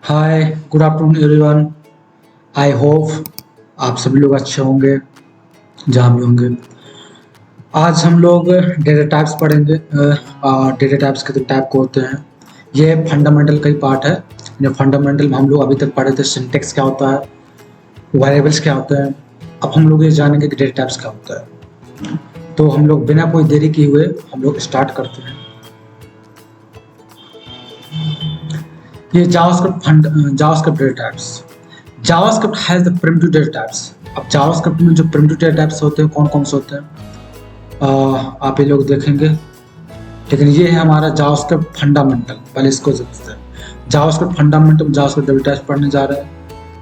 Hi, good afternoon everyone. I hope आप सभी लोग अच्छे होंगे जहाँ भी होंगे। आज हम लोग डेटा टाइप्स पढ़ेंगे। डेटा टाइप्स कितने टाइप के होते हैं, ये फंडामेंटल का ही पार्ट है। ये फंडामेंटल में हम लोग अभी तक पढ़े थे सिंटेक्स क्या होता है, वेरिएबल्स क्या होते हैं। अब हम लोग ये जानेंगे कि डेटा टाइप्स क्या होता है। तो हम लोग बिना कोई देरी किए हुए हम लोग स्टार्ट करते हैं। ये JavaScript data types. JavaScript has the primitive data types. अब जावास्क्रिप्ट में जो प्रिमिटिव डेटा टाइप्स होते हैं कौन कौन से होते हैं, आप ये लोग देखेंगे। लेकिन ये है हमारा जावास्क्रिप्ट फंडामेंटल। पहले इसको देखते हैं। JavaScript fundamental, JavaScript data types पढ़ने जा रहे हैं।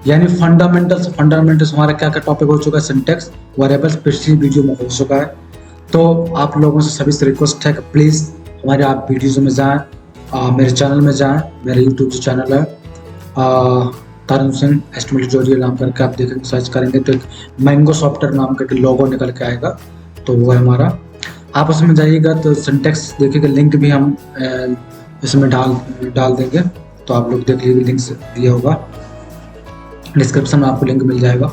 यानी फंडामेंटल्स हमारा क्या क्या टॉपिक हो चुका है, सिंटेक्स, वेरिएबल्स पिछली वीडियो में हो चुका है। तो आप लोगों से सभी से रिक्वेस्ट है कि प्लीज़ हमारे आप वीडियोज़ में जाएं, मेरे चैनल में जाएं। मेरा यूट्यूब जो चैनल है तरुण सिंह एस्टिमेट ट्यूटोरियल नाम करके आप देखेंगे, सर्च करेंगे तो एक मैंगो सॉफ्टवेयर नाम करके लोगो निकल के आएगा। तो वो है हमारा, आप उसमें जाइएगा तो सिंटेक्स देखिएगा। लिंक भी हम इसमें डाल देंगे, तो आप लोग देख लीजिए, लिंक दिया होगा डिस्क्रिप्शन में, आपको लिंक मिल जाएगा।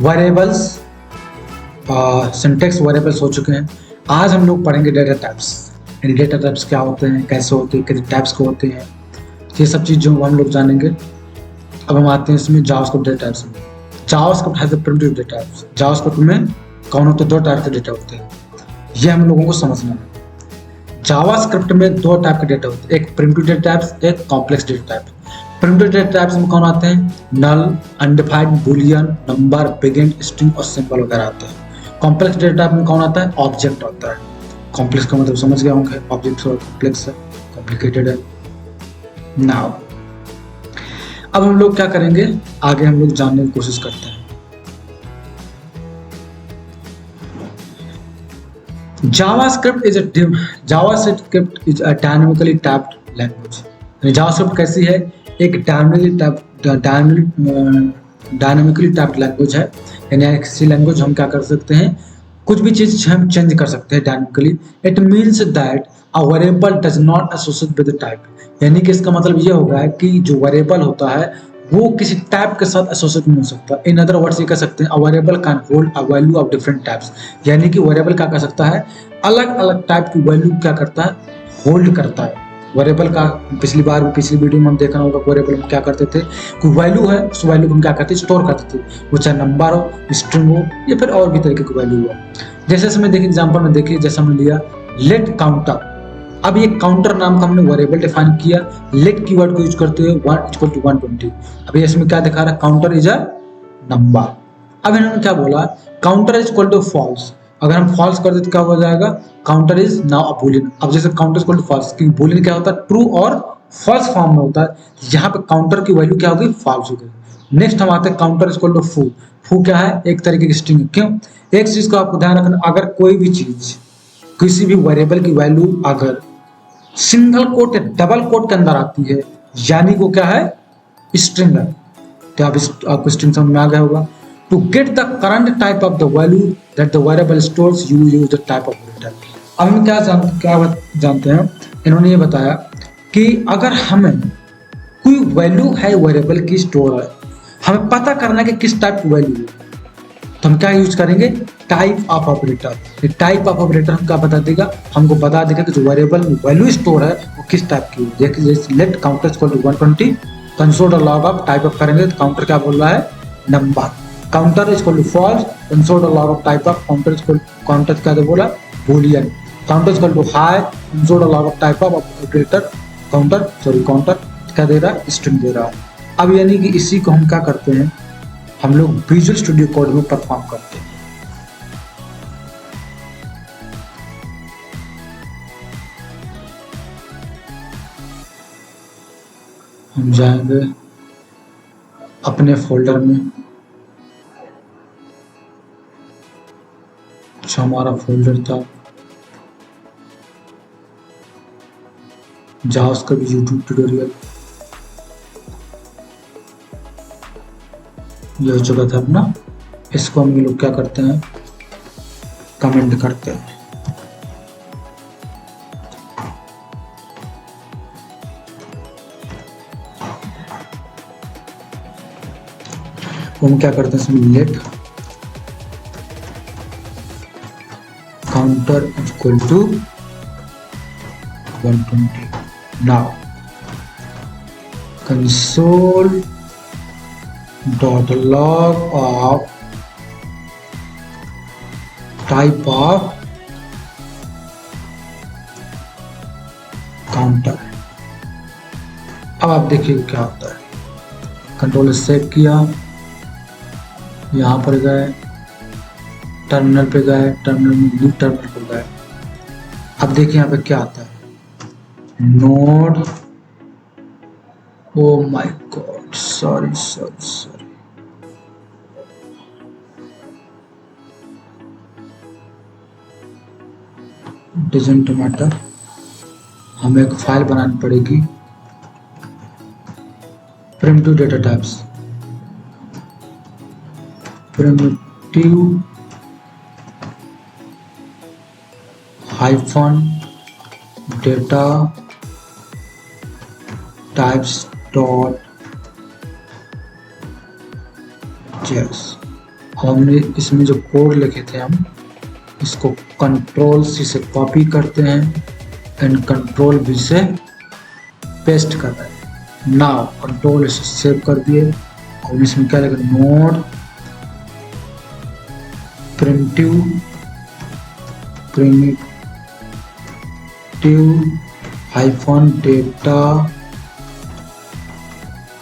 वेरिएबल्स, सिंटेक्स वेरिएबल्स हो चुके हैं। आज हम लोग पढ़ेंगे डेटा टाइप्स। यानी डेटा टाइप्स क्या होते हैं, कैसे होते हैं, कितने टाइप्स के होते हैं, ये सब चीज़ जो हम लोग जानेंगे। अब हम आते हैं इसमें जावास्क्रिप्ट डेटा टाइप्स में। JavaScript has the primitive data types. JavaScript में कौन होते हैं, दो टाइप के डेटा होते हैं, ये हम लोगों को समझना है। जावास्क्रिप्ट में दो टाइप के डेटा होते हैं, एक प्रिमिटिव डेटा टाइप्स, एक complex data type. Primitive data types में कौन आते हैं, null, undefined, boolean, number, bigint, string और सिंबल वगैरह आते हैं। कॉम्प्लेक्स डेटा टाइप में कौन आता है, ऑब्जेक्ट आता है। कॉम्प्लेक्स का मतलब समझ गए होंगे, ऑब्जेक्ट और कॉम्प्लेक्स है, कॉम्प्लिकेटेड है। नाउ अब हम लोग क्या करेंगे, आगे हम लोग जानने की कोशिश करते हैं। JavaScript is a dynamically typed language। JavaScript कैसी है, एक डायनामिकली टाइप्ड लैंग्वेज है। यानी ऐसी लैंग्वेज हम क्या कर सकते हैं, कुछ भी चीज हम चेंज कर सकते हैं dynamically. It means that a variable does not associate with the type. यानी कि इसका मतलब ये होगा कि जो वेरिएबल होता है वो किसी टाइप के साथ एसोसिएट नहीं हो सकता। इन अदर वर्ड्स ये कह सकते हैं, a variable can hold a value of different types. यानी कि वेरिएबल क्या कर सकता है, अलग अलग टाइप की वैल्यू क्या करता है, होल्ड करता है। वेरिएबल का पिछली वीडियो में हम देखा होगा, वेरिएबल में क्या करते थे, कोई वैल्यू है उस वैल्यू को हम क्या करते हैं, स्टोर करते थे। वो चाहे नंबर हो, स्ट्रिंग हो, या फिर और भी तरीके की वैल्यू हो। जैसे इसमें देखिए एग्जांपल में देखिए, जैसे हमने लिया लेट काउंटर। अब ये काउंटर नाम का हमने वेरिएबल डिफाइन किया लेट कीवर्ड को यूज करते हुए 1 = 120। अब ये इसमें क्या दिखा रहा है, काउंटर इज अ नंबर। अब इन्होंने क्या बोला, counter is equal to false. अगर हम फॉल्स कर दें तो क्या हो जाएगा, counter is now a boolean. अब जैसे counter is equal to false, क्योंकि बूलियन क्या होता है, ट्रू और फॉल्स फॉर्म में होता है। यहाँ पे काउंटर की वैल्यू क्या होगी, फॉल्स हो गई। नेक्स्ट हम आते हैं काउंटर इज इक्वल टू फू। फू क्या है, एक तरीके की स्ट्रिंग। क्यों, एक चीज को आपको ध्यान रखना, अगर कोई भी चीज किसी भी वेरिएबल की वैल्यू अगर सिंगल कोट या डबल कोट के अंदर आती है, यानी वो क्या है, स्ट्रिंग है। तो आपको स्ट्रिंग समझ में आ गया होगा। To get the current type of the value that the variable stores, you use the type of operator. अब हम क्या जानते हैं, इन्होंने ये बताया कि अगर हमें कोई वैल्यू है वेरिएबल की स्टोर है, हमें पता करना है कि किस टाइप की वैल्यू है, तो हम क्या यूज करेंगे, type of operator. Type of operator हम क्या बता देगा, हमको बता देगा कि जो वेरिएबल में वैल्यू स्टोर है वो किस टाइप की है। देखिए जैसे let counter equal to 120, console log of type of करेंगे तो काउंटर क्या बोल रहा है, number. Counter equal to false, console log of type of counter क्या बोला, boolean. Counter equal to hi, console log of type of operator counter क्या दे रहा है, स्ट्रिंग दे रहा है। अब यानी कि इसी को हम क्या करते हैं, हम लोग विजुअल स्टूडियो कोड में परफॉर्म करते हैं। हम जाएंगे अपने फोल्डर में, जो हमारा फोल्डर था जावास्क्रिप्ट यूट्यूब ट्यूटोरियल, ये हो चुका था अपना। इसको हम लोग क्या करते हैं, कमेंट करते हैं। तो हम क्या करते हैं इसमें let counter equal to 120. Now console dot log of type of counter. अब आप देखिए क्या होता है. कंट्रोल सेव किया, यहाँ पर गए, टर्मिनल पे गए, टर्मिनल में न्यू टर्मिनल पर गए. अब देखिए यहाँ पे क्या आता है. Node, oh my God, sorry, doesn't matter. हमें एक फाइल बनानी पड़ेगी. Primitive data types, primitive hyphen data types dot JS. हमने इसमें जो कोड लिखे थे हम इसको कंट्रोल सी से कॉपी करते हैं एंड कंट्रोल वी से पेस्ट कर रहे हैं. नाउ कंट्रोल से सेव कर दिए और इसमें क्या लिखा, node primitive hyphen data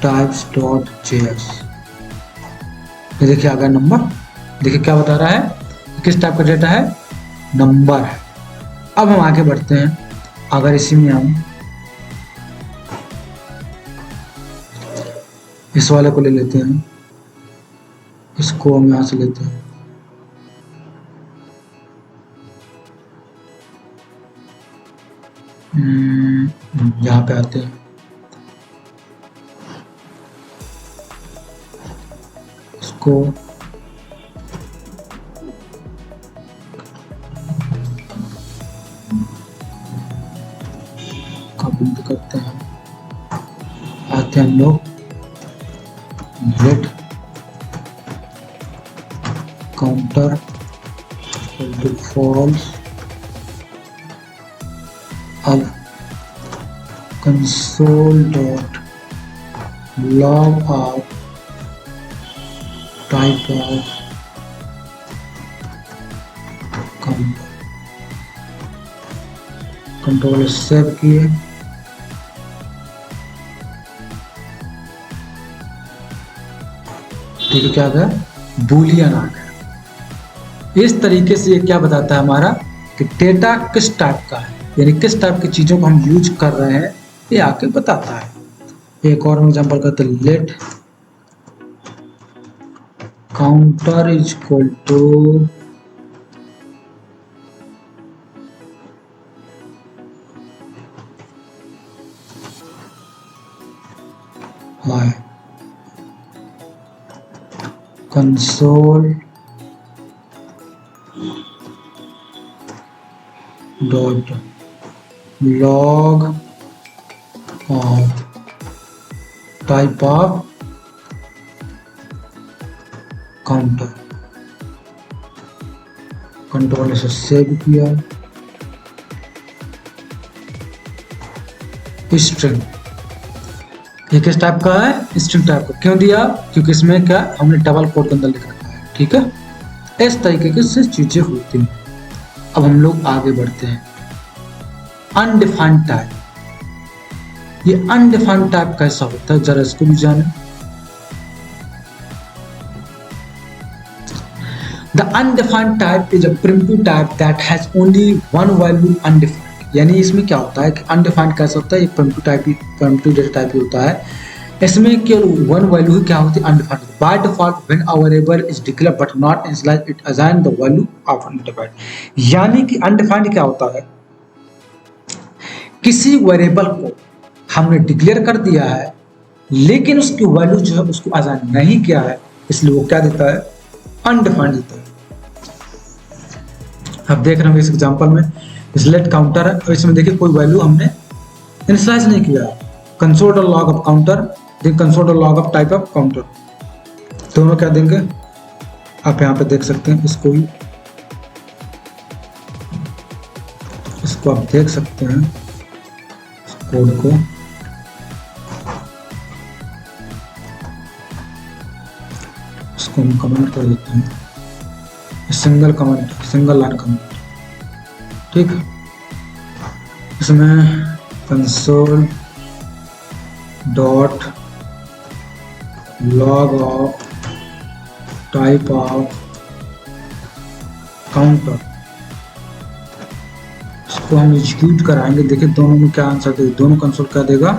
types dot JS. ये देखिए आ गया नंबर. देखिए क्या बता रहा है, किस टाइप का डेटा है, नंबर है. अब हम आगे बढ़ते हैं. अगर इसी में हम इस वाले को ले लेते हैं, इसको हम यहां से लेते हैं, यहाँ पे आते हैं, इसको बंद करते हैं. आते हैं हम लोग लेट काउंटर टू फॉल्स. अब console dot log of type of counter. Control save किए, देखिए क्या आ गया, बूलियन आ गया. इस तरीके से ये क्या बताता है हमारा कि डेटा किस टाइप का है, यानी किस टाइप की चीजों को हम यूज कर रहे हैं, ये आके बताता है. एक और एग्जांपल करते हैं. Let counter is equal to hi console dot log of type of counter. Control से सेव किया. स्ट्रिंग, ये किस टाइप का है, स्ट्रिंग टाइप का. क्यों दिया, क्योंकि इसमें क्या हमने डबल कोट के अंदर लिख रखा है. ठीक है, इस तरीके से चीजें होती हैं. अब हम लोग आगे बढ़ते हैं. Undefined type. ये अनडिफाइंड टाइप कैसा होता है, जरा इसको भी जाने. The undefined type is a primitive type that has only one value undefined. यानी इसमें क्या होता है कि अनडिफाइंड कैसा होता है, ये प्रिमिटिव डेटा टाइप ही होता है. इसमें केवल वन वैल्यू ही क्या होती है, undefined. By default when a variable is declared but not initialised it assign the value of undefined. यानी कि अनडिफाइंड क्या होता है, किसी वेरिएबल को हमने डिक्लेयर कर दिया है लेकिन उसकी वैल्यू जो है उसको असाइन नहीं किया है, इसलिए वो क्या देता है, अनडिफाइंड देता है. आप देख रहे हो इस एग्जांपल में लेट काउंटर है और इसमें देखिए कोई वैल्यू हमने इनिशियलाइज नहीं किया. Console dot log of counter, then console dot log of type of counter. दोनों क्या देंगे आप यहाँ पे देख सकते हैं, इसको आप देख सकते हैं कोड को। इसको हम कमेंट कर देते हैं, single comment, single line comment, ठीक। इसमें console dot log of type of counter, इसको हम एग्जीक्यूट कराएंगे। देखिए दोनों में क्या आंसर देगा, दोनों कंसोल क्या देगा,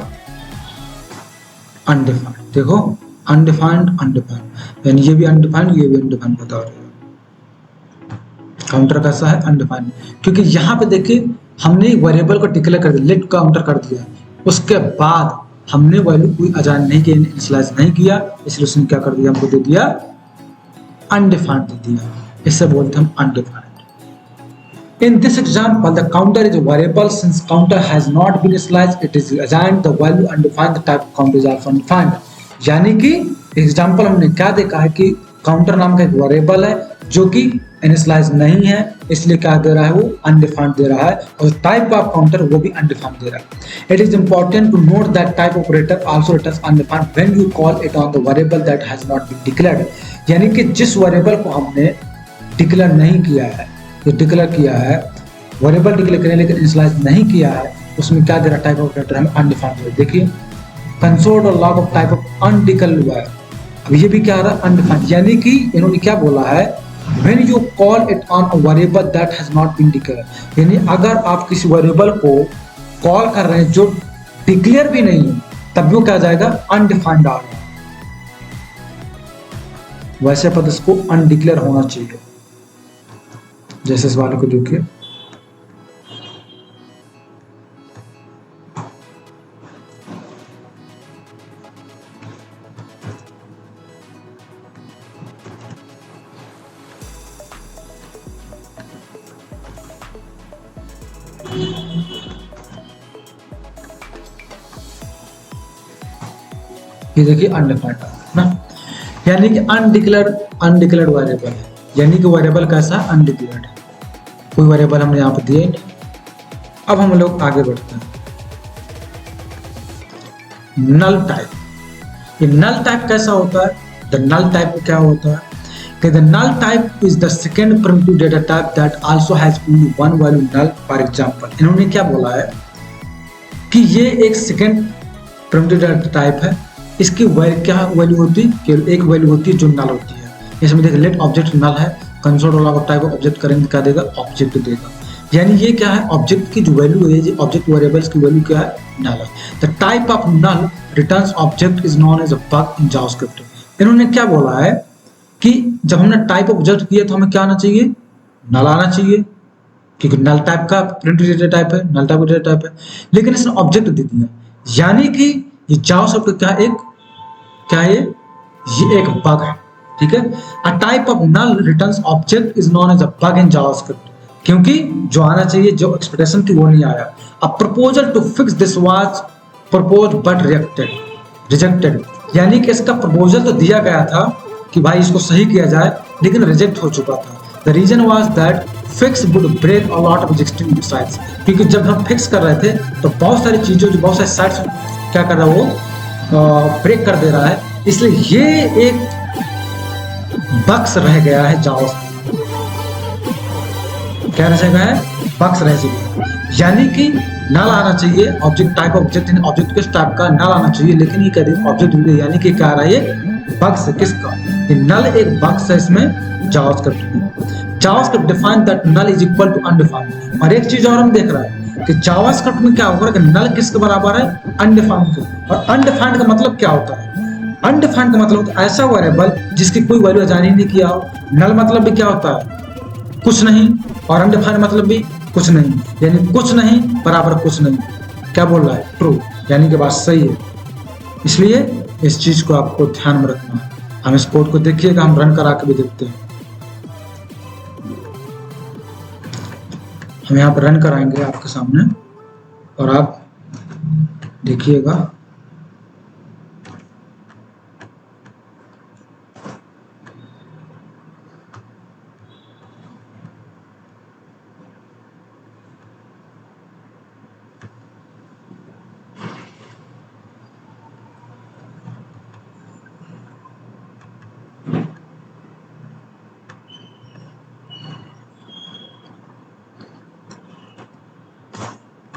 अनडिफाइंड। देखो अनडिफाइंड अनडिफाइंड, यानी ये भी अनडिफाइंड ये भी अनडिफाइंड बता रहे हैं। काउंटर कैसा है, अनडिफाइंड, क्योंकि यहाँ पे देखिए हमने वेरिएबल को डिक्लेयर कर दिया, लेट काउंटर कर दिया, उसके बाद हमने वैल्यू कोई अजाइन नहीं किया, इनिशियलाइज नहीं किया, इसलिए उसने क्या कर दिया, हमको दे दिया अनडिफाइंड दे दिया। इसे बोलते हैं हम undefined. In this example, the counter is a variable. Since counter has not been initialized, it is assigned the value undefined. The type of counter is also undefined. यानी कि एग्जाम्पल हमने क्या देखा है कि काउंटर नाम का एक वेरिएबल है जो कि इनिशियलाइज नहीं है, इसलिए क्या दे रहा है, वो अनडिफाइंड दे रहा है, और टाइप ऑफ काउंटर वो भी अनडिफाइंड दे रहा है। It is important to note that type operator also returns undefined when you call it on the variable that has not been declared. यानी कि जिस वेरिएबल को हमने डिक्लेयर नहीं किया है, ये डिक्लेयर किया है, वेरिएबल डिक्लेयर करें लेकिन इनिशियलाइज नहीं किया है, उसमें क्या दे रहा है, टाइप ऑफ ऑपरेटर हमें अनडिफाइंड दे रहा है। देखिए कंसोल और log of type of undeclared हुआ है, अब ये भी क्या आ रहा है, अनडिफाइंड। यानी कि इन्होंने क्या बोला है, when you call it on a variable that has not been declared, यानी अगर आप किसी वेरिएबल को कॉल कर रहे हैं जो डिक्लेयर भी नहीं है, तब भी वो क्या जाएगा, अनडिफाइंड आ रहा है। वैसे पद इसको अनडिक्लेयर होना चाहिए, जैसे इस वाले को देखिए, ये देखिए अनडिफाइंड ना, यानी कि अनडिक्लेयर्ड वेरिएबल है, यानी कि वेरिएबल कैसा है, अनडिक्लेयर्ड है, कोई वेरिएबल हमने यहाँ पे दिए नहीं। अब हम लोग आगे बढ़ते हैं, नल टाइप। ये नल टाइप कैसा होता है, द नल टाइप क्या होता है कि the null type is the second primitive data type that also has only one value null. For example इन्होंने क्या बोला है कि ये एक सेकेंड प्रिमिटिव डेटा टाइप है, इसकी क्या वैल्यू होती है, केवल एक वैल्यू होती है जो नल होती है। इसमें देखिए लेट ऑब्जेक्ट नल है, console log of type object करेंगे क्या देगा, ऑब्जेक्ट देगा, यानी ये क्या है, ऑब्जेक्ट की जो वैल्यू है, ये ऑब्जेक्ट वेरिएबल्स की वैल्यू क्या है, नल है। The type of null returns object is known as a bug in JavaScript. इन्होंने क्या बोला है कि जब हमने टाइप ऑब्जेक्ट किया तो हमें क्या आना चाहिए, नल आना चाहिए, क्योंकि नल टाइप का प्रिंट डेटा टाइप है, नल टाइप का डेटा टाइप है, लेकिन इसने ऑब्जेक्ट दे दिया, यानी कि ये जावास्क्रिप्ट क्या है, ये एक बग है, ठीक है। A type of null returns object is known as a bug in JavaScript, क्योंकि जो आना चाहिए, जो एक्सपेक्टेशन थी वो नहीं आया। A proposal to fix this was proposed but rejected, यानी कि इसका प्रपोजल तो दिया गया था कि भाई इसको सही किया जाए, लेकिन रिजेक्ट हो चुका था। The reason was that fix would break a lot of existing sites, क्योंकि जब हम फिक्स कर रहे थे तो बहुत सारी चीजों, जो बहुत सारी साइट्स क्या कर रहा है, वो ब्रेक कर दे रहा है, इसलिए ये एक बक्स रह गया है, क्या रह गया है, बक्स रह गया, यानी कि नल आना चाहिए, ऑब्जेक्ट टाइप ऑब्जेक्ट ऑब्जेक्ट किस टाइप का, नल आना चाहिए, लेकिन ये कह रही है ऑब्जेक्ट, यानी कि क्या आ रहा है, ये बक्स है, किसका, ये नल एक बक्स है इसमें जावास्क्रिप्ट में। JavaScript define that null is equal to undefined. और एक चीज और हम देख रहे हैं कि जावास्क्रिप्ट में क्या होगा कि नल किसके बराबर है, अनडिफाइंड के। और अनडिफाइंड का मतलब क्या होता है, अनडिफाइंड का मतलब होता है ऐसा वेरिएबल जिसकी कोई वैल्यू असाइन ही नहीं किया हो। नल मतलब भी क्या होता है, कुछ नहीं, और अनडिफाइंड मतलब भी कुछ नहीं, यानी कुछ नहीं बराबर कुछ नहीं। क्या बोल रहा है, ट्रू, यानी कि बात सही है। इसलिए इस चीज को आपको ध्यान में रखना है। हम इस कोड को देखिएगा, हम रन करा के भी देखते हैं। हम यहाँ पर रन कराएंगे आपके सामने और आप देखिएगा।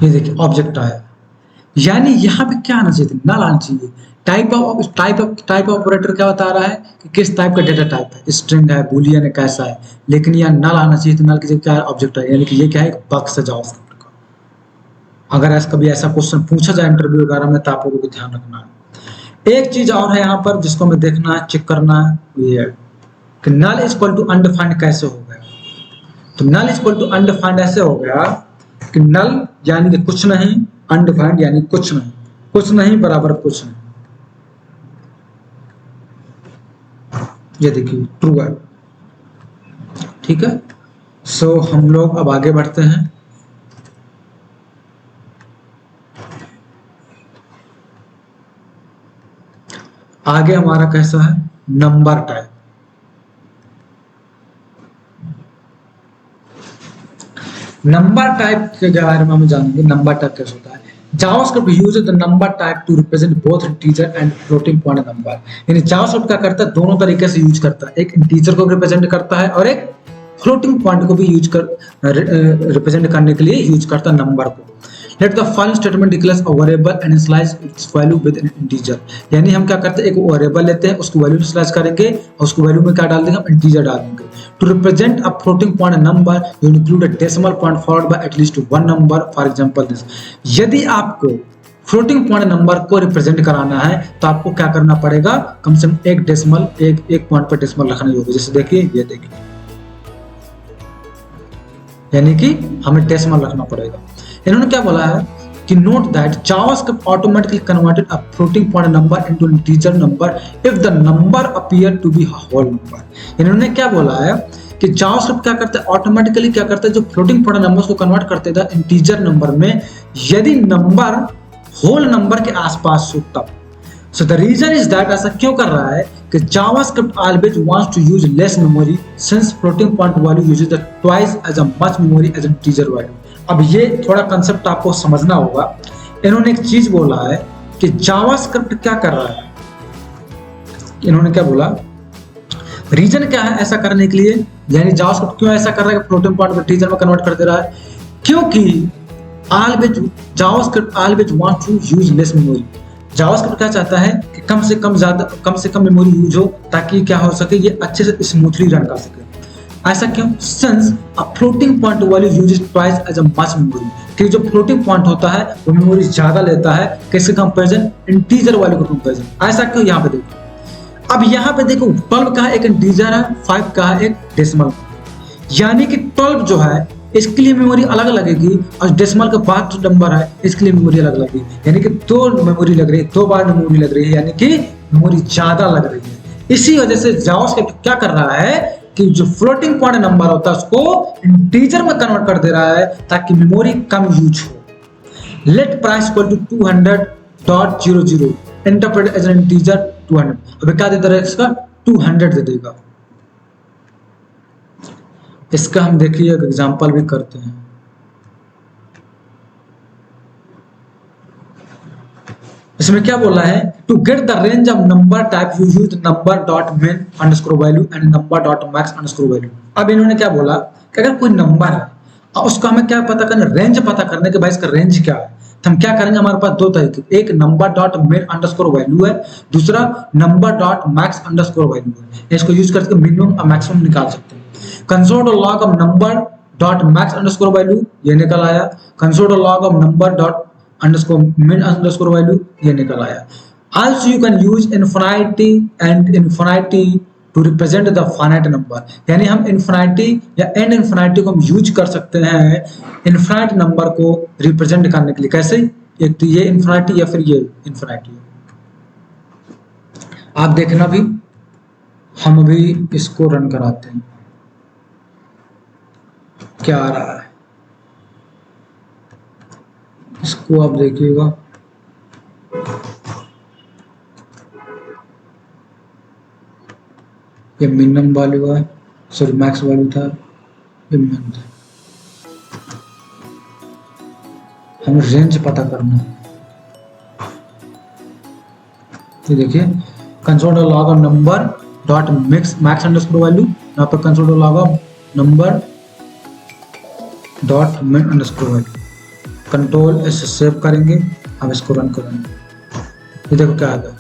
ये देखिए ऑब्जेक्ट आया, यानी यहाँ पे क्या आना चाहिए था, नल आना चाहिए। टाइप ऑपरेटर क्या बता रहा है कि किस टाइप का डेटा टाइप है, स्ट्रिंग है, बूलियन है, कैसा है, लेकिन यहाँ नल आना चाहिए, तो नल की जगह क्या है, ऑब्जेक्ट है, यानी कि ये क्या है, एक बक्स है जावास्क्रिप्ट का। अगर ऐसा कभी ऐसा क्वेश्चन पूछा जाए इंटरव्यू वगैरह में तो आप लोगों को ध्यान रखना है। एक चीज और है यहाँ पर जिसको हमें देखना है, चेक करना है, ये है कि null is equal to undefined कैसे हो गया। तो null is equal to undefined ऐसे हो गया कि नल यानी कि कुछ नहीं, अनडिफाइंड यानी कुछ नहीं, कुछ नहीं बराबर कुछ नहीं। ये देखिए ट्रू है, ठीक है। सो हम लोग अब आगे बढ़ते हैं। आगे हमारा कैसा है, नंबर टाइप। नंबर टाइप के बारे में हम जानेंगे, नंबर टाइप कैसे होता है। JavaScript uses the number type two represent both integer and floating point number. यानी जावास्क्रिप्ट क्या करता है, दोनों तरीके से यूज करता है, एक इंटीजर को रिप्रेजेंट करता है और एक फ्लोटिंग पॉइंट को भी यूज कर रिप्रेजेंट करने के लिए यूज करता है नंबर को। Let the following statement declares a variable and initialize its value with an integer. यानी हम क्या करते हैं, एक वेरिएबल लेते हैं, उसको वैल्यू इनिशियलाइज करेंगे और उसको वैल्यू में क्या डाल देंगे, हम इंटीजर डाल देंगे। To represent a floating point number you include a decimal point followed by at least one number, for example this. यदि आपको फ्लोटिंग पॉइंट नंबर को रिप्रेजेंट कराना है तो आपको क्या करना पड़ेगा, कम से कम एक डेसिमल, एक पॉइंट पर डेसिमल रखनी होगी। जैसे देखिए, ये देखिए, यानी कि हमें डेसिमल रखना पड़ेगा। इन्होंने क्या बोला है कि note that JavaScript automatically converted a floating point number into integer number if the number appear to be whole number. इन्होंने क्या बोला है कि जावास्क्रिप्ट क्या करता है, ऑटोमेटिकली क्या करता है, जो फ्लोटिंग पॉइंट नंबर्स को कन्वर्ट करते थे इंटीजर नंबर में, यदि नंबर होल नंबर के आसपास हो तब। So the reason is that ऐसा क्यों कर रहा है कि JavaScript always wants to use less memory since floating point value uses the twice as much memory as an integer value। अब ये थोड़ा कंसेप्ट आपको समझना होगा। इन्होंने एक चीज बोला है कि JavaScript क्या कर रहा है, इन्होंने क्या बोला, रीजन क्या है ऐसा करने के लिए, यानी JavaScript क्यों ऐसा कर रहा है कि फ्लोटिंग पॉइंट को इंटीजर में कन्वर्ट कर दे रहा है, क्योंकि JavaScript always wants to use less memory। JavaScript क्या चाहता है कि कम से कम मेमोरी यूज हो ताकि क्या हो सके, ये अच्छे से स्मूथली रन कर सके। ऐसा क्यों, since a floating point value uses twice as a much memory, कि जो फ्लोटिंग पॉइंट होता है वो मेमोरी ज्यादा लेता है किसके कंपैरिजन, इंटीजर वैल्यू के कंपैरिजन। ऐसा क्यों, यहाँ पे देखो, अब यहाँ पे देखो 12 का एक इंटीजर है, 5 का एक डेसिमल, यानी कि 12 जो है इसके लिए मेमोरी अलग लगेगी और डेसिमल का बाद जो नंबर है इसके लिए मेमोरी अलग लगेगी, यानी कि दो मेमोरी लग रही है, 2 बार मेमोरी लग रही है, यानी कि मेमोरी ज्यादा लग रही है। इसी वजह से जावास्क्रिप्ट क्या कर रहा है कि जो फ्लोटिंग पॉइंट नंबर होता है उसको इंटीजर में कन्वर्ट कर दे रहा है ताकि मेमोरी कम यूज हो। Let price equal to 200.00 interpret as an integer 200। अब क्या दे दे रहा है, इसका 200 दे देगा। इसका हम देखिए एक एग्जांपल भी करते हैं। इसमें क्या बोला है, to get the range of number type you use number dot min underscore value and number dot max underscore value. अब इन्होंने क्या बोला कि अगर कोई नंबर है और उसका हमें क्या पता करना, रेंज पता करने के, भाई इसका रेंज क्या है, तो हम क्या करेंगे, हमारे पास 2 तरीके, एक number dot min underscore value है, दूसरा number dot max underscore value है। इसको यूज करके मिनिमम और मैक्सिमम निकाल सकते हैं। Console log of number dot max underscore value ये निकल आया, console log of number dot underscore मिन अंडरस्कोर वैल्यू ये निकल आया। Also you can use infinity and infinity to represent the finite number। यानी हम infinity या end infinity को हम यूज कर सकते हैं infinite नंबर को रिप्रेजेंट करने के लिए। कैसे, एक तो ये infinity या फिर ये infinity। आप देखना भी, हम अभी इसको रन कराते हैं क्या आ रहा है, इसको आप देखिएगा। ये मिनिमम वैल्यू है, सॉरी मैक्स वैल्यू था, ये मिनिमम था। हमें रेंज पता करना है। ये देखिए console log of number dot max underscore value, यहाँ पर console log of number dot मिन अंडरस्कोर वैल्यू। कंट्रोल ऐसे सेव करेंगे, अब इसको रन करेंगे, ये देखो क्या आ गया,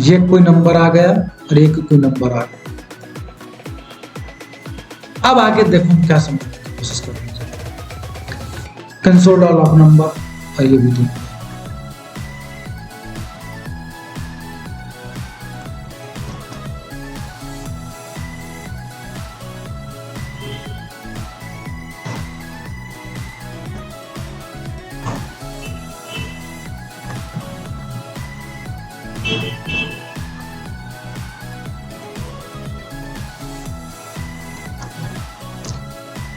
ये कोई नंबर आ गया और एक कोई नंबर आ गया। अब आगे देखो क्या समझने की कोशिश करेंगे, कंसोल लॉग नंबर और ये भी देखो।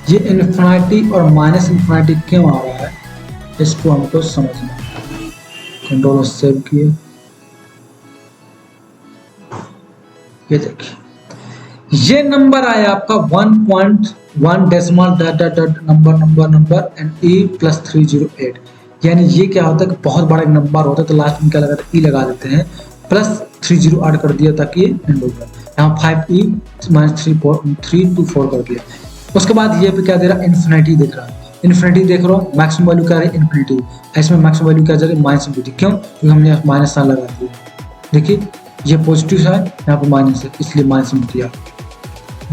ये इन्फिनिटी और माइनस इन्फिनिटी क्यों आ रहा है, इसको हमको समझना है। कंट्रोल सेव किए, ये देखिए ये नंबर आया आपका 1.1 डेसिमल नंबर एंड E+308, यानी ये क्या होता है कि बहुत बड़ा एक नंबर होता है तो लास्ट में क्या लगाते हैं, ई लगा देते हैं, +30 ऐड कर दिया ताकि ये एंड हो गया। यहाँ 5E-324 कर दिया। उसके बाद ये पे क्या दे रहा है, इन्फिनिटी देख रहा है, इन्फिनिटी देख रहा हूँ, मैक्सिमम वैल्यू क्या है इन्फिनिटी, इसमें मैक्सिमम वैल्यू क्या जा रही है माइनस इन्फिनिटी, क्यों, क्योंकि हमने माइनस साइन लगा दिया। देखिए ये पॉजिटिव है, यहाँ पे माइनस है, इसलिए माइनस इन्फिनिटी आ,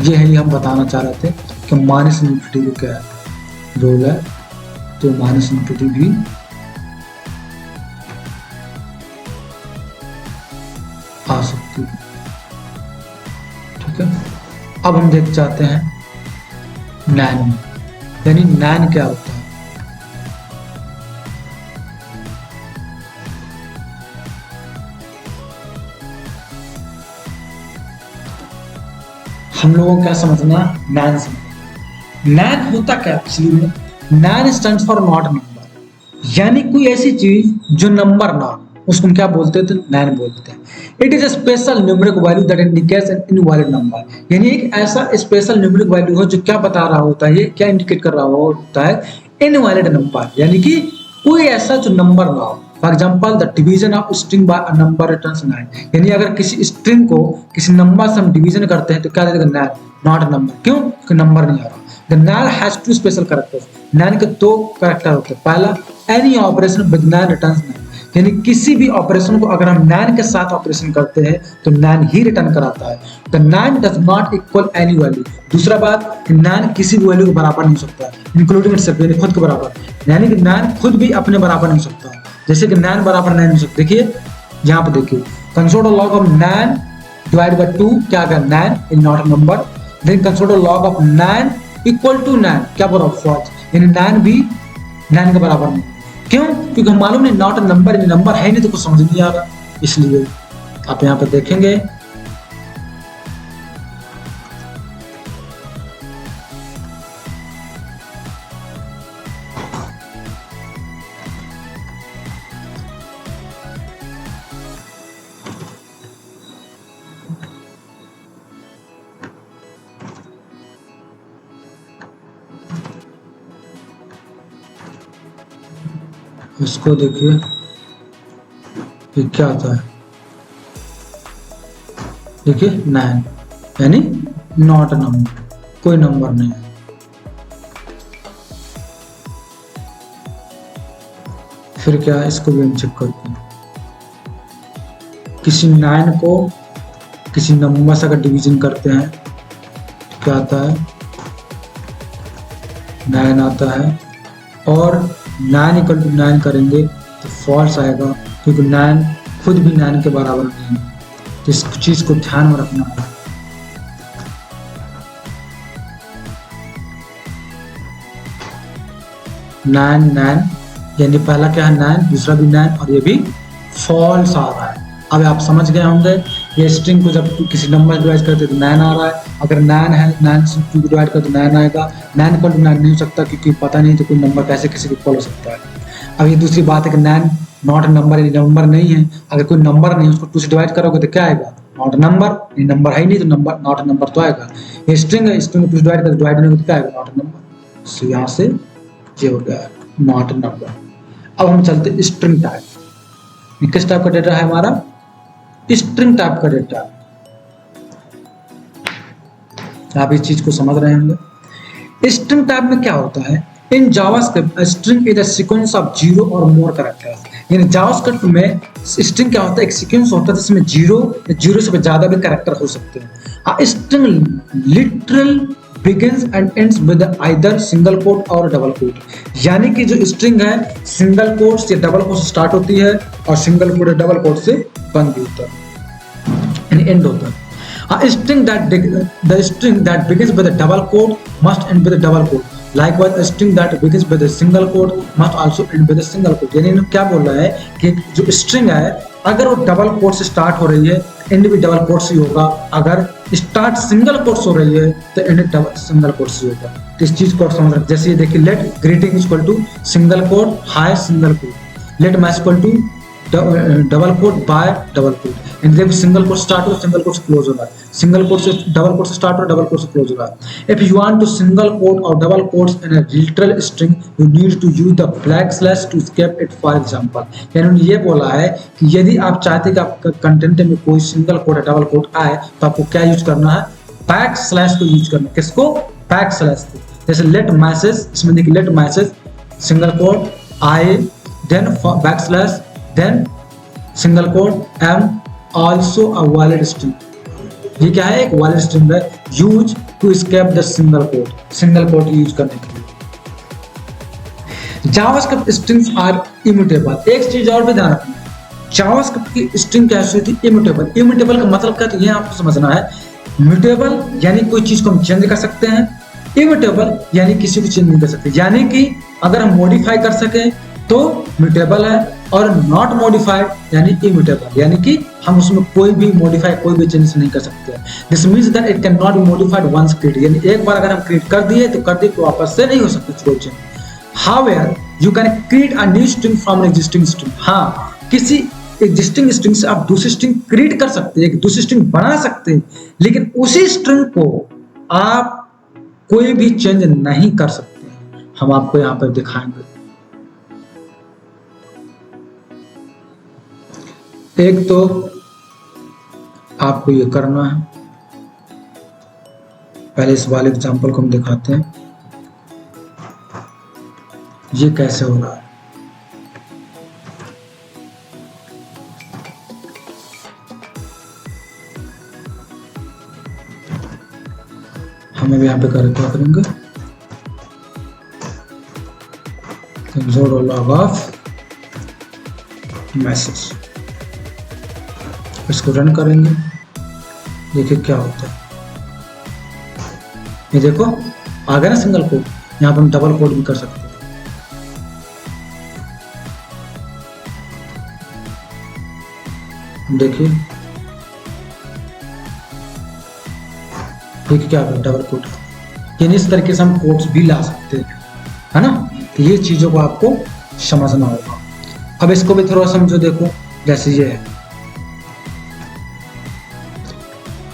ये है, ये हम बताना चाह रहे थे कि माइनस इन्फिनिटी को क्या है रोल है, तो माइनस इन्फिनिटी भी आ सकती है। ठीक है, अब हम देख चाहते हैं नैन, यानी नैन क्या होता है। हम लोगों को क्या समझना, नैन समझना। नैन होता क्या एक्चुअली में, नैन स्टैंड्स फॉर नॉट नंबर, यानी कोई ऐसी चीज जो नंबर ना, उसको हम क्या बोलते हैं, तो नैन बोलते हैं। It is a special numeric value that indicates N invalid number, यानी एक ऐसा स्पेशल न्यूमेरिक वैल्यू हो जो क्या बता रहा होता है, ये क्या इंडिकेट कर रहा होता है, इनवैलिड नंबर, यानी कि कोई ऐसा जो नंबर ना हो। For example the division of string by a number returns 9, यानी अगर किसी स्ट्रिंग को किसी नंबर से हम डिवीजन करते हैं तो क्या देगा, नैन, नॉट अ नंबर, क्यों, क्योंकि नंबर नहीं आ रहा। The NaN has two special characters, NaN के दो कैरेक्टर होते हैं, पहला any operation with NaN returns NaN, यानी किसी भी ऑपरेशन को अगर हम नैन के साथ ऑपरेशन करते हैं तो नैन ही रिटर्न कराता है। The NaN does not equal any value, दूसरा बात कि नैन किसी भी वैल्यू के बराबर नहीं हो सकता, इंक्लूडिंग इटसेल्फ, यानी खुद के बराबर, यानी कि नैन खुद भी अपने बराबर नहीं हो सकता, जैसे कि नैन बराबर नैन हो सकता। देखिए यहाँ पे देखिए, console log of NaN divide by 2 क्या कर, NaN is not a number, then console log of NaN equal to NaN क्या बोला, फॉल्स, यानी नैन भी नैन के बराबर नहीं, क्यों, क्योंकि हम मालूम नहीं नॉट अ नंबर, नंबर है नहीं तो कुछ समझ नहीं आ रहा, इसलिए आप यहाँ पे देखेंगे इसको, देखिए ये क्या आता है, देखिए 9 यानी नॉट अ नंबर, कोई नंबर नहीं है। फिर क्या, इसको भी हम चेक करते हैं, किसी 9 को किसी नंबर से अगर डिवीजन करते हैं तो क्या आता है, 9 आता है, और 9 इक्वल टू 9 करेंगे तो फॉल्स आएगा, क्योंकि 9 खुद भी 9 के बराबर नहीं है, तो इस चीज को ध्यान में रखना है। नाइन यानी पहला क्या है 9, दूसरा भी 9 और ये भी फॉल्स आ रहा है। अब आप समझ गए होंगे, ये स्ट्रिंग को जब किसी नंबर डिवाइड करते तो 9 आ रहा है, अगर 9 है 9 से 2 डिवाइड कर तो 9 आएगा, 9 इक्वल टू 9 नहीं हो सकता क्योंकि पता नहीं तो कोई नंबर कैसे किसी को इक्वल हो सकता है। अब ये दूसरी बात है कि 9 नॉट नंबर, नंबर नहीं है, अगर कोई नंबर नहीं उसको 2 से डिवाइड करोगे तो क्या आएगा, नॉट नंबर, ये नंबर है ही नहीं तो नंबर नॉट नंबर तो आएगा। ये स्ट्रिंग है, स्ट्रिंग को 2 से डिवाइड कर डिवाइड नहीं होगा तो क्या आएगा, नॉट नंबर। सो यहाँ से ये हो गया नॉट नंबर। अब हम चलते स्ट्रिंग टाइप, किस टाइप का डेटा है हमारा, स्ट्रिंग टाइप का डेटा। आप इस चीज को समझ रहे होंगे। स्ट्रिंग टाइप में क्या होता है, in JavaScript a string is a sequence of zero or more characters। यानी जावास्क्रिप्ट में स्ट्रिंग क्या होता है, एक सीक्वेंस होता है जिसमें जीरो से ज्यादा भी कैरेक्टर हो सकते हैं। A string literal begins and ends with either single quote और डबल कोट। यानी कि जो स्ट्रिंग है सिंगल कोट से डबल कोट से स्टार्ट होती है और सिंगल कोट डबल कोट से बंद भी होता है, यानी एंड होता है। A string that begins with a double quote must end with a double quote। Likewise, a string that begins with a single quote must also end with a single quote। यानी क्या बोल रहा है कि जो string है अगर वो डबल कोट से स्टार्ट हो रही है एंड भी डबल कोट से होगा, अगर स्टार्ट सिंगल कोट से हो रही है तो एंड डबल सिंगल कोट से होगा। तो इस चीज को समझ रहे, जैसे ये देखिए let greeting equal to single quote hi single quote, let match equal to double quote bye double quote. And जब सिंगल कोट स्टार्ट हो सिंगल कोट से क्लोज होगा, सिंगल कोट से डबल कोट से स्टार्ट हो डबल कोट से close होगा। If you want to single quote और double quotes in a literal string you need to use the black slash to escape it. For example, यानी उन्होंने ये बोला है कि यदि आप चाहते हैं कि आपका कंटेंट में कोई सिंगल कोट या डबल कोट आए तो आपको क्या यूज करना है, बैक स्लैश को यूज करना है। किसको, बैक स्लैश को। जैसे लेट मैसेज, इसमें देखिए let message single quote I then back slash then single quote m also a valid string. ये क्या है, एक वैलिड स्ट्रिंग है। Use to escape the single quote, single quote use करने के लिए। JavaScript strings are immutable. एक चीज और भी ध्यान रखना है, जावास्क्रिप्ट की स्ट्रिंग कैसी होती है, इम्यूटेबल। इम्यूटेबल का मतलब क्या, तो ये आपको समझना है। म्यूटेबल यानी कोई चीज को हम चेंज कर सकते हैं, इम्यूटेबल यानी किसी को चेंज नहीं कर सकते। यानी कि अगर हम मॉडिफाई कर सके तो म्यूटेबल है और नॉट मॉडिफाइड यानी इम्यूटेबल, यानी कि हम उसमें कोई भी मॉडिफाई कोई भी चेंज नहीं कर सकते। This means that it can not be modified once created. यानी एक बार अगर हम क्रिएट कर दिए तो कर दिए, तो वापस से नहीं हो सकता कोई change. However you can create a new string from an existing string. हाँ, किसी एग्जिस्टिंग स्ट्रिंग से आप दूसरी स्ट्रिंग क्रिएट कर सकते हैं, एक दूसरी स्ट्रिंग बना सकते हैं, लेकिन उसी स्ट्रिंग को आप कोई भी चेंज नहीं कर सकते। हम आपको यहाँ पर दिखाएंगे। एक तो आपको ये करना है, पहले इस वाले एग्जांपल को हम दिखाते हैं ये कैसे हो रहा है। हम अब यहाँ पे क्या करेंगे, कंसोल लॉग ऑफ मैसेज, इसको रन करेंगे। देखिए क्या होता है, ये देखो आ गया ना सिंगल कोट। यहाँ पर हम डबल कोट भी कर सकते हैं। देखिए क्या होगा, डबल कोट। यानी इस तरीके से हम कोट्स भी ला सकते हैं, है ना। तो ये चीजों को आपको समझना होगा। अब इसको भी थोड़ा समझो, देखो जैसे ये है,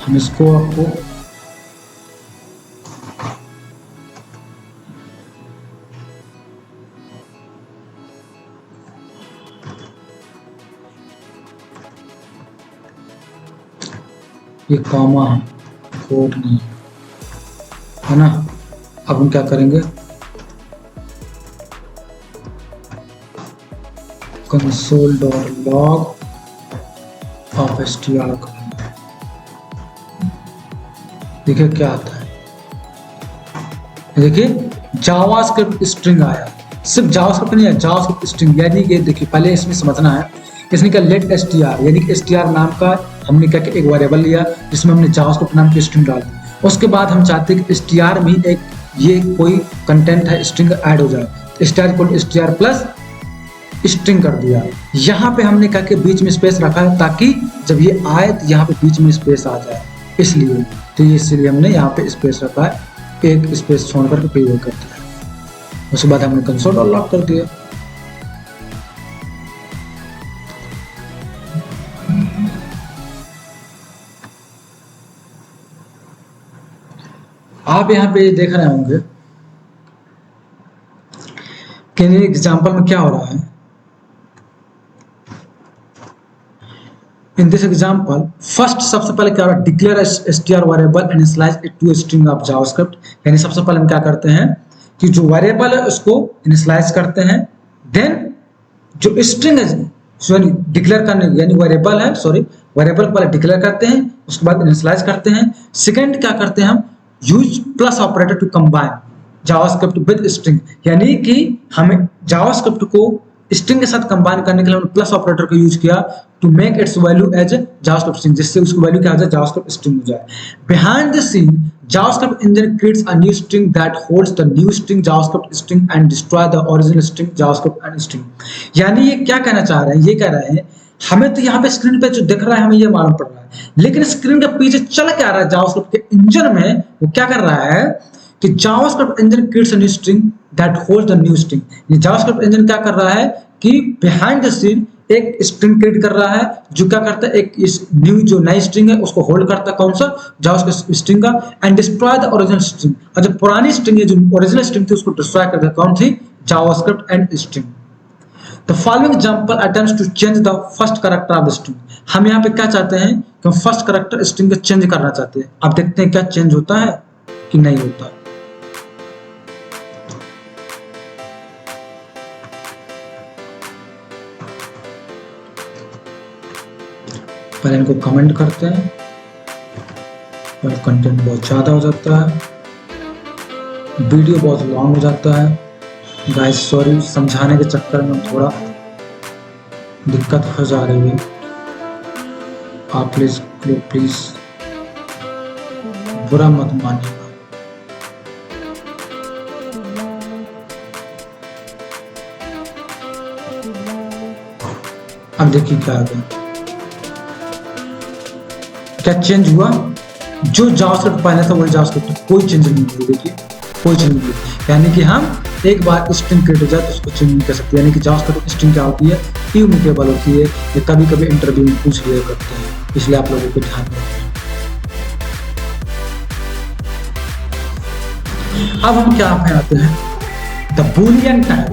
हम इसको आपको ये कॉमा है, कोट नहीं है ना। अब हम क्या करेंगे, console dot log of str करेंगे। देखिए क्या आता है, देखिए जावास्क्रिप्ट स्ट्रिंग आया। सिर्फ जावास्क्रिप्ट नहीं है, जावास्क्रिप्ट स्ट्रिंग। यानी कि देखिए पहले इसमें समझना है, इसने क्या लेट str, यानी कि str नाम का हमने क्या एक वेरिएबल लिया जिसमें हमने जावास्क्रिप्ट नाम की स्ट्रिंग डाल दी। उसके बाद हम चाहते हैं कि str में एक ये कोई कंटेंट है स्ट्रिंग ऐड हो जाए, str प्लस स्ट्रिंग कर दिया। यहाँ पे हमने क्या बीच में स्पेस रखा है ताकि जब ये आए तो यहाँ पे बीच में स्पेस आ जाए, इसलिए तो इसलिए हमने यहाँ पे स्पेस रखा है, एक स्पेस छोड़ करके फिर कर दिया। उसके बाद हमने कंसोल लॉग कर दिया। आप यहाँ पे देख रहे होंगे कि एग्जाम्पल में क्या हो रहा है। इन दिस एग्जाम्पल फर्स्ट सबसे पहले क्या हो रहा है, declare str variable and slice it to string of JavaScript. यानी सबसे पहले हम क्या करते हैं कि जो वेरिएबल है उसको इनिशियलाइज करते हैं, देन जो स्ट्रिंग है सॉरी डिक्लेयर करने यानी वेरिएबल है सॉरी वेरिएबल को पहले डिक्लेयर करते हैं, उसके बाद इनिशियलाइज करते हैं। सेकंड क्या करते हैं हम use plus operator to combine JavaScript with string, यानी कि हमें जावास्क्रिप्ट को स्ट्रिंग के साथ कंबाइन करने के लिए हमने प्लस ऑपरेटर का यूज किया to make its value as JavaScript string, जिससे उसकी वैल्यू क्या हो जाए जावास्क्रिप्ट स्ट्रिंग हो जाए। Behind the scene JavaScript engine creates a new string that holds the new string JavaScript string and destroy the original string JavaScript and string। यानी ये क्या कहना चाह रहे हैं, ये कह रहे हैं हमें तो यहाँ पे स्क्रीन पे जो दिख रहा है हमें ये मालूम पड़ रहा है, लेकिन स्क्रीन के पीछे चल क्या रहा है JavaScript के इंजन में, वो क्या कर रहा है कि JavaScript engine creates a new string that holds the new string। ये JavaScript engine क्या कर रहा है कि बिहाइंड द सीन एक स्ट्रिंग क्रिएट कर रहा है जो क्या करता है एक इस न्यू जो नई स्ट्रिंग है उसको होल्ड करता है, कौन सा जावास्क्रिप्ट स्ट्रिंग का, and destroy the original string, और जो पुरानी स्ट्रिंग है जो ओरिजिनल स्ट्रिंग थी उसको डिस्ट्रॉय कर देता, कौन थी JavaScript and string. The following example attempts to change the first character of string. हम यहाँ पे क्या चाहते हैं कि हम फर्स्ट कैरेक्टर स्ट्रिंग का चेंज करना चाहते हैं। अब देखते हैं क्या चेंज होता है कि नहीं होता। पहले इनको कमेंट करते हैं और कंटेंट बहुत ज़्यादा हो जाता है, वीडियो बहुत लॉन्ग हो जाता है। गाइस सॉरी, समझाने के चक्कर में थोड़ा दिक्कत हो जा रही है, आप प्लीज बुरा मत मानिएगा। अब देखिए क्या आ गया, क्या चेंज हुआ, जो जावास्क्रिप्ट पहले था वही जावास्क्रिप्ट, कोई चेंज नहीं हुई। देखिए कोई चेंज नहीं हुई, यानी कि हम एक बार स्ट्रिंग क्रिएट हो जाए तो उसको चेंज नहीं कर सकते। यानी कि जावास्क्रिप्ट स्ट्रिंग क्या होती है, इम्यूटेबल होती है, ये कभी कभी इंटरव्यू में पूछ लिया करते हैं, इसलिए आप लोगों को ध्यान रखें। अब हम क्या पे आते हैं, the boolean type.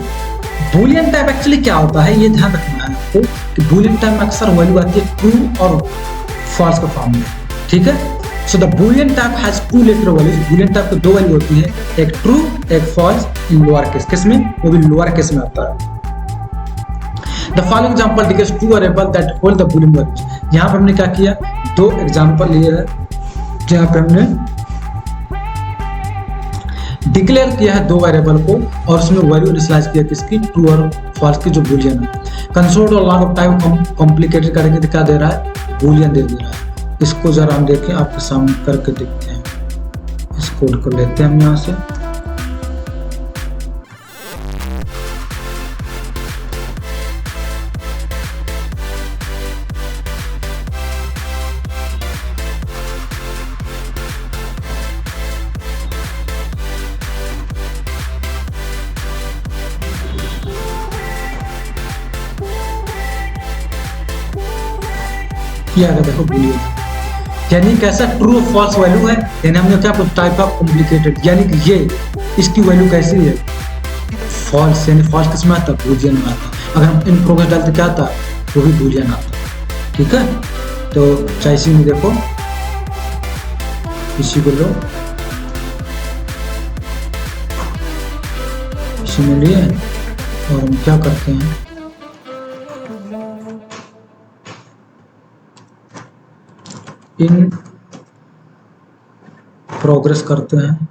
Boolean type actually क्या होता है ये ध्यान रखना है आपको कि बूलियन टाइप में अक्सर वैल्यू आती है ट्रू और फॉल्स का फॉर्म में, ठीक है। So the boolean type has two letter values. Boolean type की दो वैल्यू होती है, एक ट्रू एक फॉल्स इन लोअर केस, किस में, वो भी लोअर केस में आता है। The following example declares two variable that hold the Boolean values. यहां पे हमने क्या किया, दो एग्जांपल लिए है जहां पे हमने डिक्लेयर किया है दो वेरिएबल को और उसमें वैल्यू इनिशियलाइज किया किसकी, ट्रू और फॉल्स की, जो बूलियन है। कंसोल और लॉग ऑफ टाइप कॉम्प्लिकेटेड करेंगे तो क्या दे रहा है, बूलियन दे रहा है। इसको जरा हम देखें, आपके सामने करके देखते हैं। इस कोड को लेते हैं हम यहाँ से, किया देखो बूलियन, यानी कैसा ट्रू फॉल्स वैल्यू है, यानी हमने क्या टाइप ऑफ कॉम्प्लिकेटेड, यानी कि ये इसकी वैल्यू कैसी है, फॉल्स, यानी फॉल्स किस में आता है, बूलियन में आता है। अगर हम इन प्रोग्रेस डालते क्या आता है, वो भी बूलियन आता है, ठीक है। तो चाइसी में देखो, इसी को लो, इसी में लिए और हम क्या करते हैं, इन प्रोग्रेस करते हैं,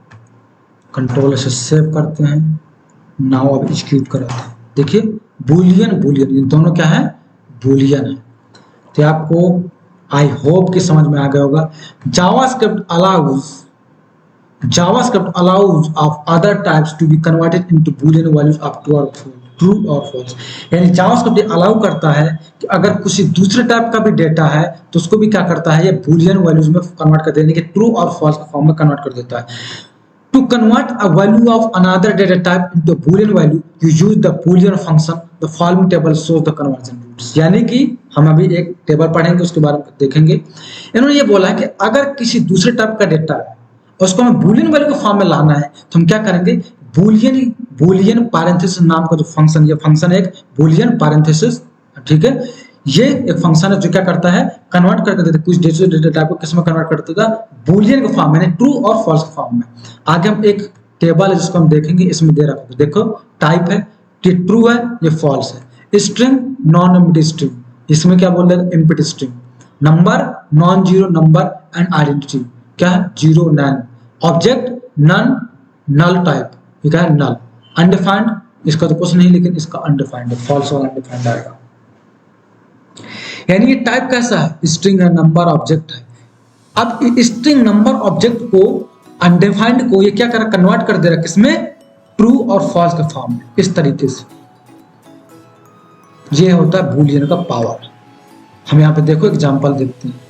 कंट्रोल से सेव करते हैं, नाउ अब एग्जीक्यूट कराते हैं। देखिए बूलियन बूलियन, ये दोनों क्या है, बूलियन है। तो आपको आई होप कि समझ में आ गया होगा। JavaScript allows of other types to be converted into boolean values of true और फॉल्स। यानी जावास्क्रिप्ट अलाउ करता है कि अगर किसी दूसरे टाइप का भी डेटा है तो उसको भी क्या करता है, ये बूलियन वैल्यूज में कन्वर्ट कर देने के ट्रू और फॉल्स के फॉर्म में कन्वर्ट कर देता है। To convert a value of another data type into boolean value you use the boolean function, the following table shows the conversion routes. यानी कि हम अभी एक टेबल पढ़ेंगे, उसके बारे में देखेंगे। इन्होंने ये बोला है कि अगर किसी दूसरे टाइप का डेटा है और उसको हमें बूलियन वैल्यू के फॉर्म में लाना है तो हम क्या करेंगे, बूलियन पैरेंथेसिस नाम का जो फंक्शन, ये फंक्शन है एक बूलियन पैरेंथेसिस, ठीक है। ये एक फंक्शन है जो क्या करता है, कन्वर्ट करके देता है कुछ डेटा टाइप को किस में कन्वर्ट कर देता है, बूलियन के फॉर्म में, ट्रू और फॉल्स के फॉर्म में। आगे हम एक टेबल है जिसको हम देखेंगे, इसमें दे रखा है, देखो टाइप है, ये ट्रू है, ये फॉल्स है। स्ट्रिंग नॉन एम्प्टी स्ट्रिंग, इसमें क्या बोल रहे हैं, empty string. Number non zero number and identity, क्या है, zero NaN. Object none, null type, ये क्या है, नल। अनडिफाइंड, इसका तो कुछ नहीं, लेकिन इसका अनडिफाइंड है, फॉल्स और अनडिफाइंड आएगा। यानी ये टाइप कैसा है, स्ट्रिंग है, नंबर ऑब्जेक्ट है। अब स्ट्रिंग नंबर ऑब्जेक्ट को, अनडिफाइंड को ये क्या कर रहा, कन्वर्ट कर दे रहा है किसमें, ट्रू और फॉल्स के फॉर्म में, इस तरीके से। ये होता है बूलियन का पावर। हम यहां पे देखो एग्जांपल देखते हैं।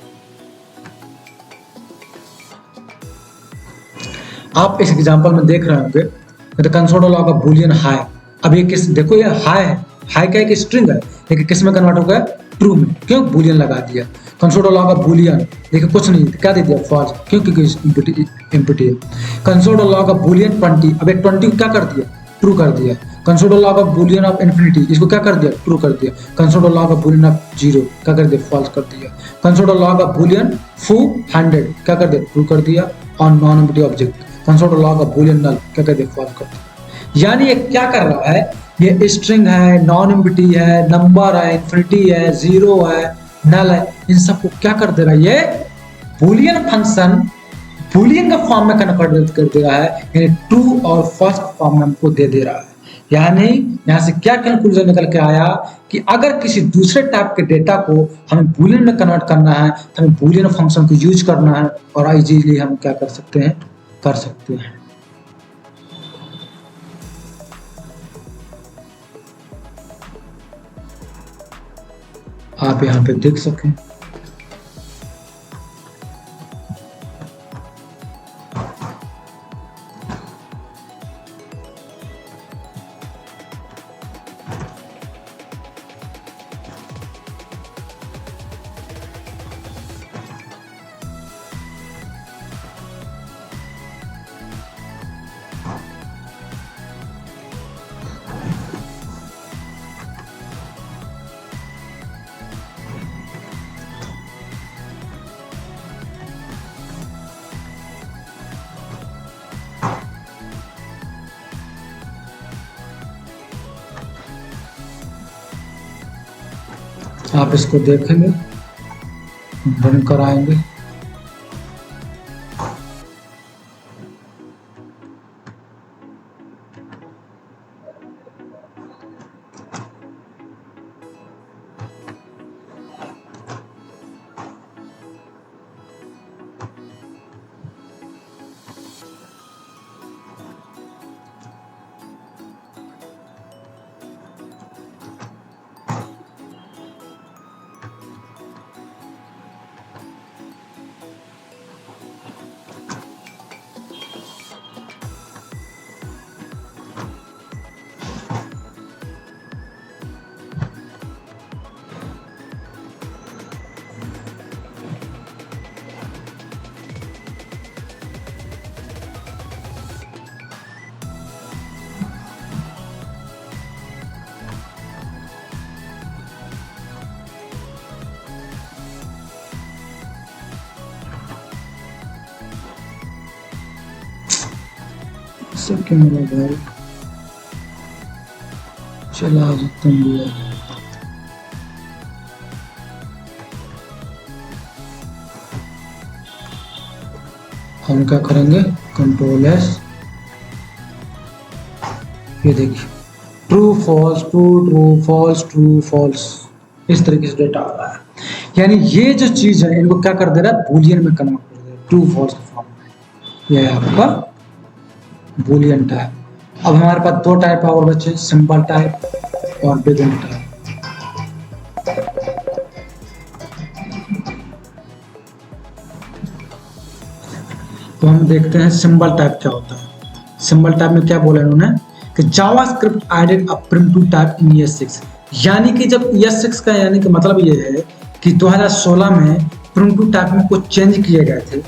आप इस एग्जांपल में देख रहे होंगे, तो console log of Boolean high. अब ये किस, देखो ये हाई है, हाई का एक स्ट्रिंग है, लेकिन किस में कन्वर्ट हो गया, ट्रू में। क्यों, बूलियन लगा दिया। कंसोल लॉग ऑफ बूलियन, देखिए कुछ नहीं, क्या दे दिया, फॉल्स, क्यों, क्योंकि एम्प्टी है। कंसोल लॉग ऑफ बूलियन 20, अब एक 20 को क्या कर दिया, ट्रू कर दिया। Console log of Boolean of infinity, इसको क्या कर दिया, ट्रू कर दिया। Console log of Boolean of zero, क्या कर दिया, फॉल्स कर दिया। कंसोल लॉग ऑफ बूलियन फू 100, क्या कर दिया, ट्रू कर दिया। और non empty object console log of boolean null, क्या कर दिया, फॉल्स कर दिया। यानी ये क्या कर रहा है, ये स्ट्रिंग है, नॉन एम्प्टी है, नंबर है, इन्फिनिटी है, जीरो है, नल है, इन सबको क्या कर दे रहा है, ये बूलियन फंक्शन बूलियन का फॉर्म में कन्वर्ट कर दे रहा है, यानी ट्रू और फॉल्स फॉर्म में हमको दे रहा है। यानी यहां से क्या कंक्लूजन निकल के आया कि अगर किसी दूसरे टाइप के डेटा को हमें बूलियन में कन्वर्ट करना है, तो हमें बूलियन फंक्शन को यूज करना है, और इजीली हम क्या कर सकते हैं, कर सकते हैं। आप यहाँ पे देख सकें, आप इसको देखेंगे, रन कराएंगे, सब क्या हो भाई, चला तुम भी। हम क्या करेंगे, कंट्रोल एस, ये देखिए true false, true true false, true false, इस तरीके से डेटा आ रहा है। यानी ये जो चीज है, इनको क्या कर दे रहा है, बूलियन में कन्वर्ट कर दे रहा है, ट्रू फॉल्स के फॉर्म में। यह है आपका बूलियन टाइप। अब हमारे पास दो टाइप और बचे, सिंपल टाइप और बिगिन टाइप। तो हम देखते हैं सिंबल टाइप क्या होता है। सिंबल टाइप में क्या बोला इन्होंने कि JavaScript added a primitive type in ES6, यानी कि जब ES6 का यानी कि मतलब ये है कि 2016 में प्रिमिटिव टाइप में कुछ चेंज किए गए थे।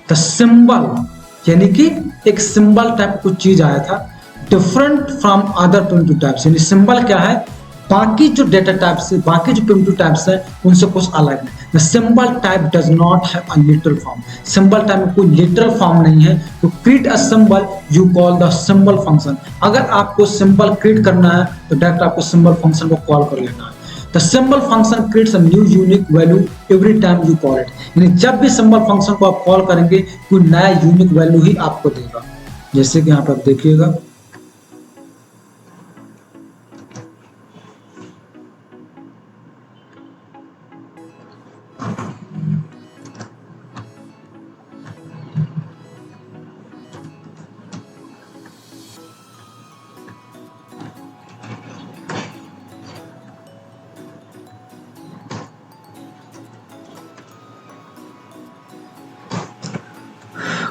तो सिंबल यानी कि एक सिंबल टाइप कुछ चीज आया था different from other primitive types. यानी सिंबल क्या है, बाकी जो डेटा टाइप्स है, बाकी जो प्रिमिटिव टाइप्स है उनसे कुछ अलग है। The symbol type does not have a literal form. Symbol type में कोई लिटरल फॉर्म नहीं है। तो create a symbol you call the symbol function. अगर आपको सिंबल क्रिएट करना है तो डायरेक्ट आपको सिंबल फंक्शन को कॉल कर लेना है। The symbol function creates a new unique value every time you call it. यानी जब भी सिंबल फंक्शन को आप कॉल करेंगे कोई नया यूनिक वैल्यू ही आपको देगा। जैसे कि यहाँ पर आप देखिएगा,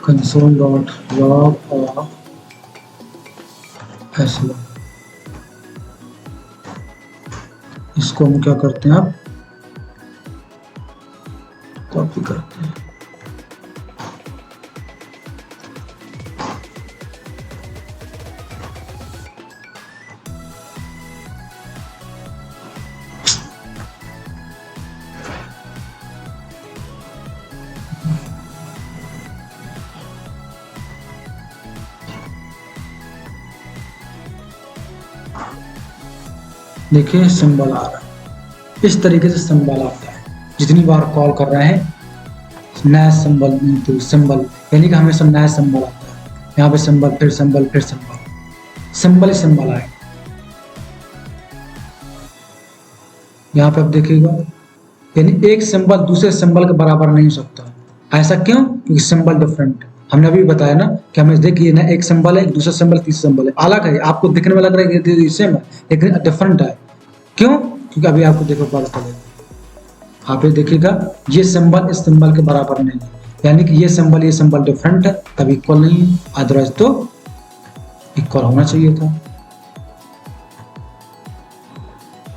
console.log of s1। इसको हम क्या करते हैं, आप कॉपी करते हैं। देखिए सिंबल आ रहा है, इस तरीके से सिंबल आता है। जितनी बार कॉल कर रहे हैं नया सिंबल, तो सिंबल यानी कि हमेशा नया सिंबल आता है। यहाँ पे सिंबल, फिर सिंबल, फिर सिंबल, सिंबल ही सिंबल आए। यहाँ पे आप देखिएगा, यानी एक सिंबल दूसरे सिंबल के बराबर नहीं हो सकता। ऐसा क्यों? क्योंकि सिंबल डिफरेंट। हमने अभी बताया ना कि हमें देखिए ना, एक सिंबल है, एक दूसरा सिंबल, तीसरा सिंबल है, अलग है। आपको दिखने में लग रहा है कि सेम है लेकिन डिफरेंट है। क्यों? क्योंकि अभी आपको देखो पता चलेगा। आप ये देखिएगा, ये सिंबल इस सिंबल के बराबर नहीं है, यानी कि ये सिंबल डिफरेंट है, तब इक्वल नहीं है, अदरवाइज तो इक्वल होना चाहिए था।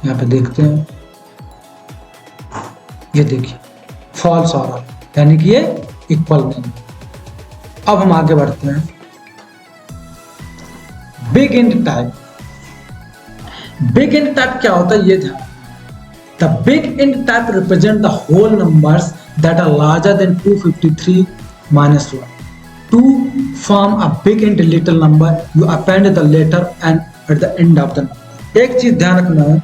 यहाँ पे देखते हैं, ये देखिए फॉल्स आ रहा है, यानी कि ये इक्वल नहीं है। अब हम आगे बढ़ते हैं। Big int type. Big int type क्या होता है ये ध्यान। The big int type represent the whole numbers that are larger than 253 minus 1. To form a big and little number, you append the letter n at the end of the number. एक चीज ध्यान रखना है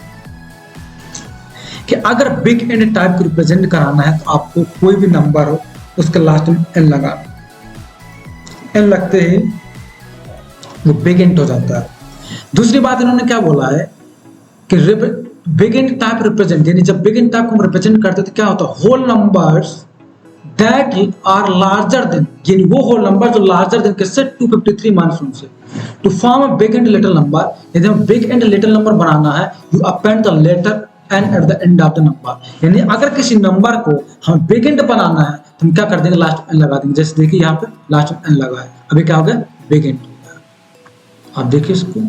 कि अगर big and type को represent कराना है तो आपको कोई भी नंबर हो उसके लास्ट में एन लगाना। एन लगते ही वो बिग एंड हो जाता है। दूसरी बात इन्होंने क्या बोला है कि बिग एंड टाइप रिप्रेजेंट, यानी जब बिग एंड टाइप को हम रिप्रेजेंट करते हैं तो क्या होता है, whole numbers that are larger than, यानी वो होल नंबर जो लार्जर देन किससे, 253 माइनस 1 से। To form a big and little number, यदि हमें बिग एंड लिटिल नंबर बनाना है, you append the letter n at the end of the number. यानी अगर किसी नंबर को हम बिग एंड बनाना है तो हम क्या कर देंगे, लास्ट एन लगा देंगे। जैसे देखिए यहाँ पे लास्ट एन लगा है, अभी क्या हो गया, बिग एंड हो गया। आप देखिए इसको,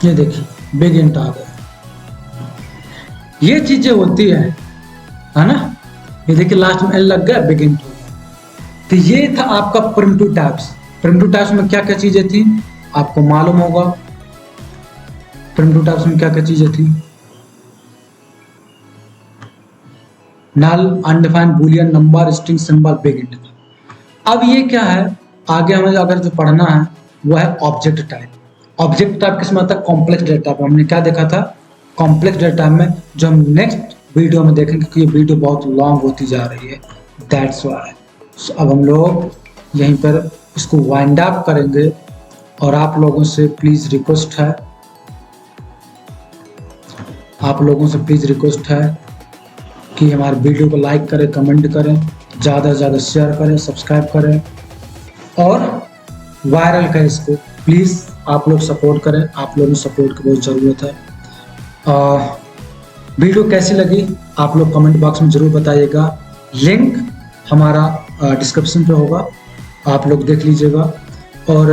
ये देखिए बिग इंट आ गया। ये चीजें होती है ना। ये देखिए लास्ट में एन लग गया, बिग इंट हो गया। तो ये था आपका प्रिमिटिव टाइप्स। प्रिमिटिव टाइप्स में क्या क्या चीजें थी आपको मालूम होगा। प्रिमिटिव टाइप्स में क्या क्या चीजें थी, null, undefined, boolean, number, string, symbol, big int. अब ये क्या है, आगे हमें अगर जो पढ़ना है वो है ऑब्जेक्ट टाइप। ऑब्जेक्ट टाइप किसमें आता है, कॉम्प्लेक्स डेटा टाइप। हमने क्या देखा था, कॉम्प्लेक्स डेटा टाइप में, जो हम नेक्स्ट वीडियो में देखेंगे क्योंकि ये वीडियो बहुत लॉन्ग होती जा रही है, दैट्स व्हाई। अब हम लोग यहीं पर इसको वाइंड अप करेंगे और आप लोगों से प्लीज रिक्वेस्ट है, कि हमारे वीडियो को लाइक करें, कमेंट करें, ज़्यादा से ज़्यादा शेयर करें, सब्सक्राइब करें और वायरल करें इसको प्लीज़। आप लोग सपोर्ट करें, आप लोगों की सपोर्ट की बहुत ज़रूरत है। वीडियो कैसी लगी आप लोग कमेंट बॉक्स में ज़रूर बताइएगा। लिंक हमारा डिस्क्रिप्शन पे होगा, आप लोग देख लीजिएगा। और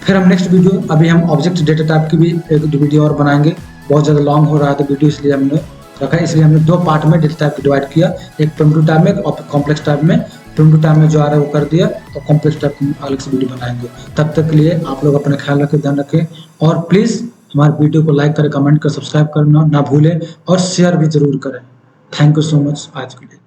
फिर हम नेक्स्ट वीडियो, अभी हम ऑब्जेक्ट डेटा टाइप की भी एक वीडियो और बनाएंगे। बहुत ज़्यादा लॉन्ग हो रहा था वीडियो, इसलिए हमने रखा, इसलिए हमने 2 पार्ट में डेटा टाइप डिवाइड किया, एक प्रिमिटिव टाइप में और कॉम्प्लेक्स टाइप में। प्रिमिटिव टाइप में जो आ रहा है वो कर दिया, और कॉम्प्लेक्स टाइप में अलग से वीडियो बनाएंगे। तब तक के लिए आप लोग अपना ख्याल रखें, ध्यान रखें, और प्लीज़ हमारे वीडियो को लाइक करें, कमेंट कर, सब्सक्राइब करना ना भूलें, और शेयर भी ज़रूर करें। थैंक यू सो मच आज के लिए।